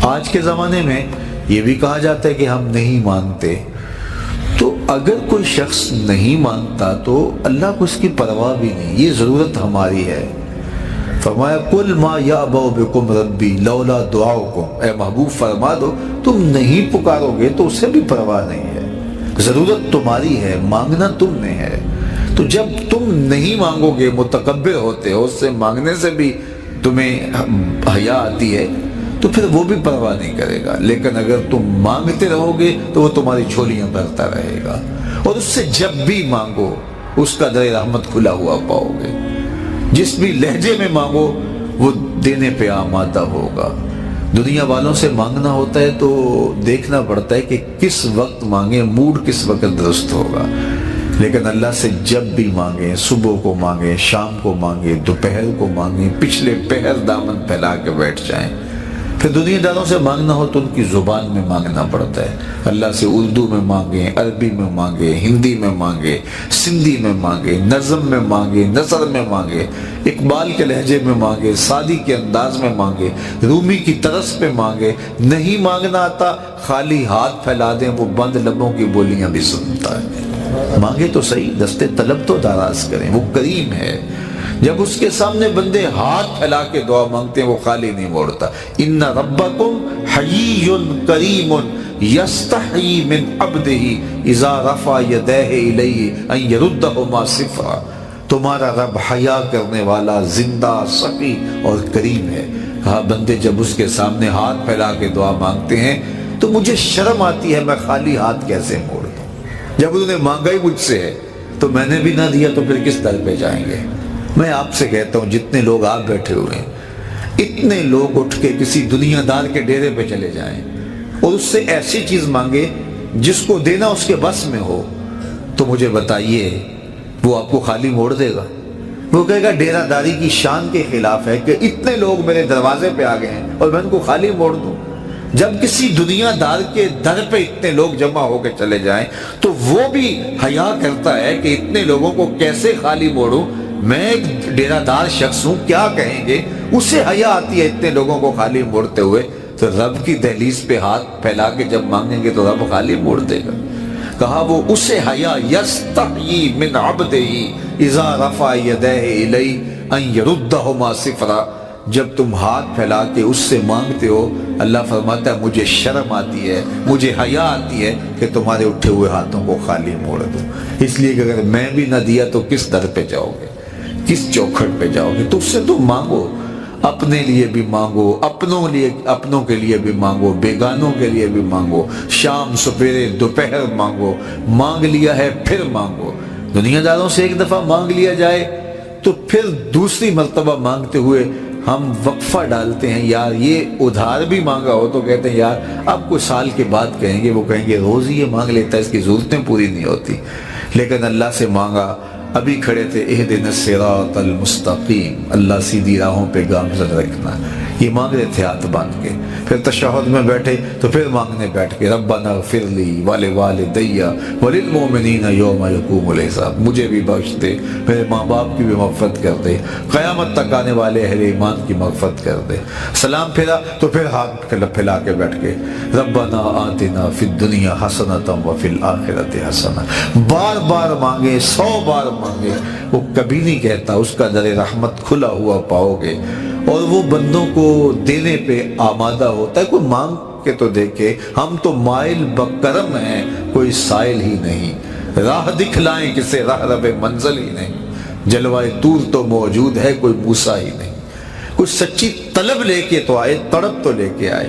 آج کے زمانے میں یہ بھی کہا جاتا ہے کہ ہم نہیں مانگتے، تو اگر کوئی شخص نہیں مانگتا تو اللہ کو اس کی پرواہ بھی نہیں، یہ ضرورت ہماری ہے۔ فرمایا قل ما یعبأ بکم ربی لولا دعاؤکم، اے محبوب فرما دو تم نہیں پکارو گے تو اسے بھی پرواہ نہیں ہے، ضرورت تمہاری ہے، مانگنا تم نے ہے۔ تو جب تم نہیں مانگو گے، متکبر ہوتے ہو، اس سے مانگنے سے بھی تمہیں حیا آتی ہے، تو پھر وہ بھی پرواہ نہیں کرے گا۔ لیکن اگر تم مانگتے رہو گے تو وہ تمہاری جھولیاں بھرتا رہے گا، اور اس سے جب بھی مانگو اس کا در رحمت کھلا ہوا پاؤ گے۔ جس بھی لہجے میں مانگو وہ دینے پہ آمادہ ہوگا۔ دنیا والوں سے مانگنا ہوتا ہے تو دیکھنا پڑتا ہے کہ کس وقت مانگیں، موڈ کس وقت درست ہوگا۔ لیکن اللہ سے جب بھی مانگیں، صبح کو مانگیں، شام کو مانگیں، دوپہر کو مانگیں، پچھلے پہر دامن پھیلا کے بیٹھ جائیں۔ پھر دنیا داروں سے مانگنا ہو تو ان کی زبان میں مانگنا پڑتا ہے۔ اللہ سے اردو میں مانگیں، عربی میں مانگیں، ہندی میں مانگیں، سندھی میں مانگیں، نظم میں مانگیں، نثر میں مانگیں، اقبال کے لہجے میں مانگیں، سعدی کے انداز میں مانگیں، رومی کی طرز پہ مانگیں۔ نہیں مانگنا آتا خالی ہاتھ پھیلا دیں، وہ بند لبوں کی بولیاں بھی سنتا ہے۔ مانگے تو صحیح، دستے طلب تو دراز کریں، وہ کریم ہے۔ جب اس کے سامنے بندے ہاتھ پھیلا کے دعا مانگتے ہیں وہ خالی نہیں موڑتا۔ ان ربکم حیی کریم یستحیی من عبدہ اذا رفع یدیہ الیہ ان یردہما صفرا۔ تمہارا رب حیا کرنے والا، زندہ، سخی اور کریم ہے۔ ہاں بندے جب اس کے سامنے ہاتھ پھیلا کے دعا مانگتے ہیں تو مجھے شرم آتی ہے، میں خالی ہاتھ کیسے موڑ دوں؟ جب انہوں نے مانگا ہی مجھ سے ہے تو میں نے بھی نہ دیا تو پھر کس در پہ جائیں گے؟ میں آپ سے کہتا ہوں جتنے لوگ آپ بیٹھے ہوئے ہیں، اتنے لوگ اٹھ کے کسی دنیا دار کے ڈیرے پہ چلے جائیں اور اس سے ایسی چیز مانگے جس کو دینا اس کے بس میں ہو، تو مجھے بتائیے وہ آپ کو خالی موڑ دے گا؟ وہ کہے گا ڈیرہ داری کی شان کے خلاف ہے کہ اتنے لوگ میرے دروازے پہ آ گئے ہیں اور میں ان کو خالی موڑ دوں۔ جب کسی دنیا دار کے در پہ اتنے لوگ جمع ہو کے چلے جائیں تو وہ بھی حیا کرتا ہے کہ اتنے لوگوں کو کیسے خالی موڑوں، میں ایک ڈیرہ دار شخص ہوں، کیا کہیں گے؟ اسے حیا آتی ہے اتنے لوگوں کو خالی موڑتے ہوئے، تو رب کی دہلیز پہ ہاتھ پھیلا کے جب مانگیں گے تو رب خالی موڑ دے گا۔ کہا وہ اسے حیا یستحیی من عبدہ اذا رفع یدیہ الیہ ان یردہما صفرا۔ جب تم ہاتھ پھیلا کے اس سے مانگتے ہو، اللہ فرماتا ہے مجھے شرم آتی ہے، مجھے حیا آتی ہے کہ تمہارے اٹھے ہوئے ہاتھوں کو خالی موڑ دوں۔ اس لیے کہ اگر میں بھی نہ دیا تو کس در پہ جاؤ گے، کس چوکھٹ پہ جاؤ گے؟ تو اس سے تم مانگو، اپنے لیے بھی مانگو، اپنوں کے لیے بھی مانگو، بیگانوں کے لیے بھی مانگو، شام سپیرے دوپہر مانگو، مانگ لیا ہے پھر مانگو۔ دنیا داروں سے ایک دفعہ مانگ لیا جائے تو پھر دوسری مرتبہ مانگتے ہوئے ہم وقفہ ڈالتے ہیں، یار یہ ادھار بھی مانگا ہو تو کہتے ہیں یار اب کچھ سال کے بعد کہیں گے، وہ کہیں گے روز ہی یہ مانگ لیتا ہے، اس کی ضرورتیں پوری نہیں ہوتی۔ لیکن اللہ سے مانگا، ابھی کھڑے تھے اہدنا الصراط المستقیم، اللہ سیدھی راہوں پہ گامزن رکھنا، یہ مانگ رہے تھے ہاتھ باندھ کے۔ پھر تشہد میں بیٹھے تو پھر مانگنے بیٹھ کے ربنا اغفر لی ولوالدی وللمؤمنین یوم یقوم الحساب، مجھے بھی بخش دے، میرے ماں باپ کی بھی مغفرت کر دے، قیامت تک آنے والے اہل ایمان کی مغفرت کر دے۔ سلام پھیرا تو پھر ہاتھ پھیلا کے بیٹھ کے ربنا آتنا فی الدنیا حسنۃ وفی الآخرۃ حسنۃ، بار بار مانگے، 100 بار مانگے، وہ کبھی نہیں کہتا، اس کا در رحمت کھلا ہوا پاؤ گے، اور وہ بندوں کو دینے پہ آمادہ ہوتا ہے۔ کوئی مانگ کے تو دیکھے، ہم تو مائل بکرم ہیں، کوئی سائل ہی نہیں، راہ دکھلائیں کسے راہ رب منزل ہی نہیں، جلوائے طور تو موجود ہے کوئی موسیٰ ہی نہیں۔ کوئی سچی طلب لے کے تو آئے، تڑپ تو لے کے آئے۔